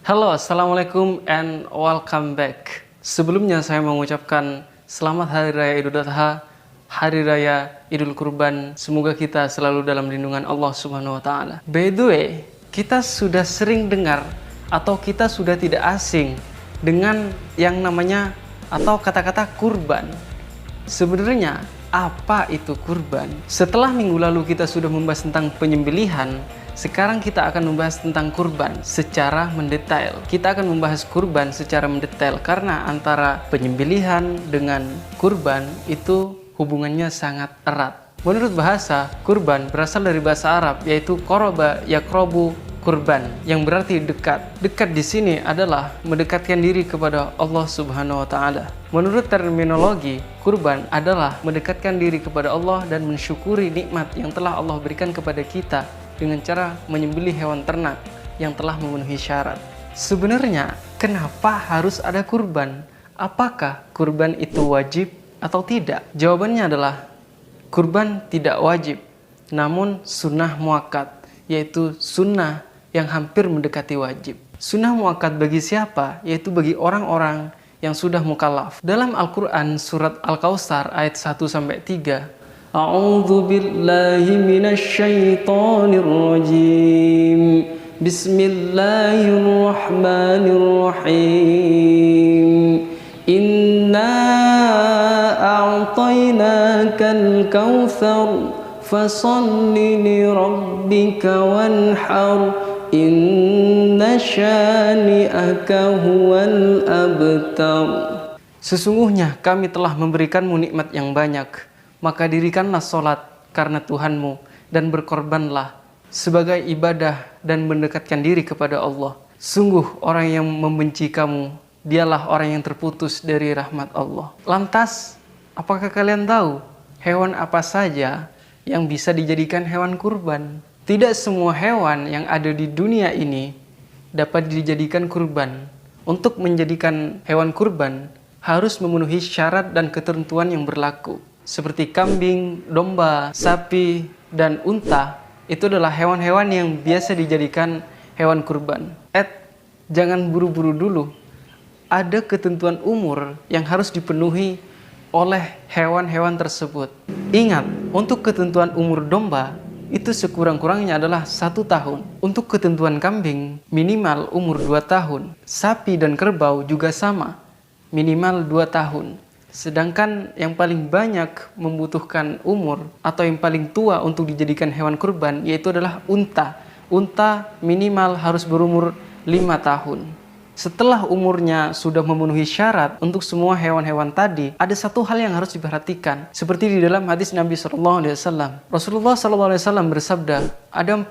Halo, Assalamualaikum and welcome back. Sebelumnya saya mengucapkan selamat Hari Raya Idul Adha, Hari Raya Idul Kurban. Semoga kita selalu dalam lindungan Allah Subhanahu wa Ta'ala. By the way, kita sudah sering dengar atau kita sudah tidak asing dengan yang namanya atau kata-kata kurban. Sebenarnya apa itu kurban? Setelah minggu lalu kita sudah membahas tentang penyembelihan, sekarang kita akan membahas tentang kurban secara mendetail. Kita akan membahas kurban secara mendetail karena antara penyembelihan dengan kurban itu hubungannya sangat erat. Menurut bahasa, kurban berasal dari bahasa Arab yaitu qoroba yakrobu kurban yang berarti dekat. Dekat di sini adalah mendekatkan diri kepada Allah Subhanahu wa Ta'ala. Menurut terminologi, kurban adalah mendekatkan diri kepada Allah dan mensyukuri nikmat yang telah Allah berikan kepada kita dengan cara menyembelih hewan ternak yang telah memenuhi syarat. Sebenarnya, kenapa harus ada kurban? Apakah kurban itu wajib atau tidak? Jawabannya adalah kurban tidak wajib, namun sunnah muakkad, yaitu sunnah yang hampir mendekati wajib. Sunnah muakkad bagi siapa? Yaitu bagi orang-orang yang sudah mukallaf. Dalam Al-Quran surat Al-Kautsar ayat 1-3, A'udzu billahi minasy syaithanir rajim. Bismillahirrahmanirrahim. Inna a'tainakal kautsar fasholli li rabbika wanhar. Inna syani'aka huwal abtar. Sesungguhnya kami telah memberikanmu nikmat yang banyak, maka dirikanlah sholat karena Tuhanmu dan berkorbanlah sebagai ibadah dan mendekatkan diri kepada Allah. Sungguh orang yang membenci kamu, dialah orang yang terputus dari rahmat Allah. Lantas, apakah kalian tahu hewan apa saja yang bisa dijadikan hewan kurban? Tidak semua hewan yang ada di dunia ini dapat dijadikan kurban. Untuk menjadikan hewan kurban harus memenuhi syarat dan ketentuan yang berlaku. Seperti kambing, domba, sapi, dan unta, itu adalah hewan-hewan yang biasa dijadikan hewan kurban. Jangan buru-buru dulu. Ada ketentuan umur yang harus dipenuhi oleh hewan-hewan tersebut. Ingat, untuk ketentuan umur domba, itu sekurang-kurangnya adalah 1 tahun. Untuk ketentuan kambing, minimal umur 2 tahun. Sapi dan kerbau juga sama, minimal 2 tahun. Sedangkan yang paling banyak membutuhkan umur atau yang paling tua untuk dijadikan hewan kurban yaitu adalah unta. Unta minimal harus berumur 5 tahun. Setelah umurnya sudah memenuhi syarat untuk semua hewan-hewan tadi, ada satu hal yang harus diperhatikan. Seperti di dalam hadis Nabi SAW. Rasulullah SAW bersabda, ada 4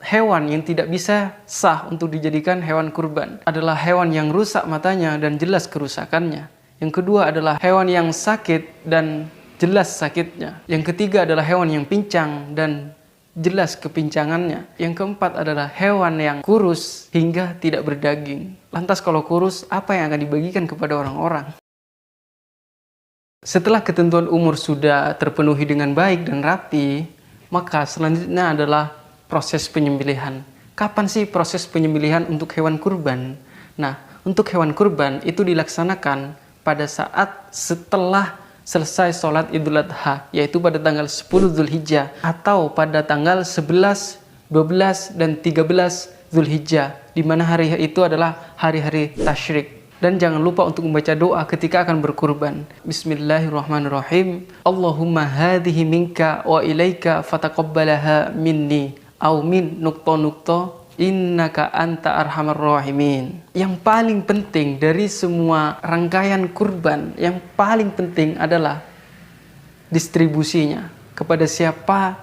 hewan yang tidak bisa sah untuk dijadikan hewan kurban. Adalah hewan yang rusak matanya dan jelas kerusakannya. Yang kedua adalah hewan yang sakit dan jelas sakitnya. Yang ketiga adalah hewan yang pincang dan jelas kepincangannya. Yang keempat adalah hewan yang kurus hingga tidak berdaging. Lantas kalau kurus, apa yang akan dibagikan kepada orang-orang? Setelah ketentuan umur sudah terpenuhi dengan baik dan rapi, maka selanjutnya adalah proses penyembelihan. Kapan sih proses penyembelihan untuk hewan kurban? Nah, untuk hewan kurban itu dilaksanakan pada saat setelah selesai sholat Idul Adha, yaitu pada tanggal 10 Zulhijjah atau pada tanggal 11, 12, dan 13 Zulhijjah, di mana hari itu adalah hari-hari tasyrik. Dan jangan lupa untuk membaca doa ketika akan berkurban. Bismillahirrahmanirrahim. Allahumma hadhihi minka wa ilaika fataqabbalaha minni au min nukto innaka anta arhamar rahimin. Yang paling penting dari semua rangkaian kurban, yang paling penting adalah distribusinya. Kepada siapa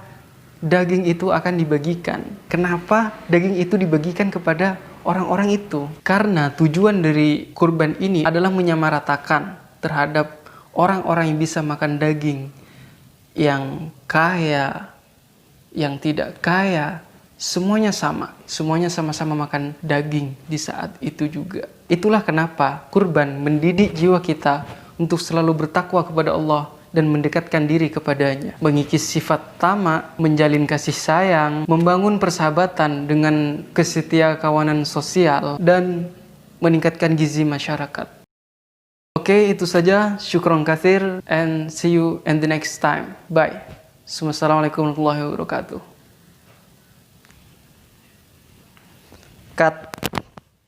daging itu akan dibagikan. Kenapa daging itu dibagikan kepada orang-orang itu? Karena tujuan dari kurban ini adalah menyamaratakan terhadap orang-orang yang bisa makan daging, yang kaya, yang tidak kaya, semuanya sama, semuanya sama-sama makan daging di saat itu juga. Itulah kenapa kurban mendidik jiwa kita untuk selalu bertakwa kepada Allah dan mendekatkan diri kepadanya, mengikis sifat tamak, menjalin kasih sayang, membangun persahabatan dengan kesetia kawanan sosial, dan meningkatkan gizi masyarakat. Oke, itu saja. Syukron katsir and see you in the next time. Bye. Assalamualaikum warahmatullahi wabarakatuh. Cut.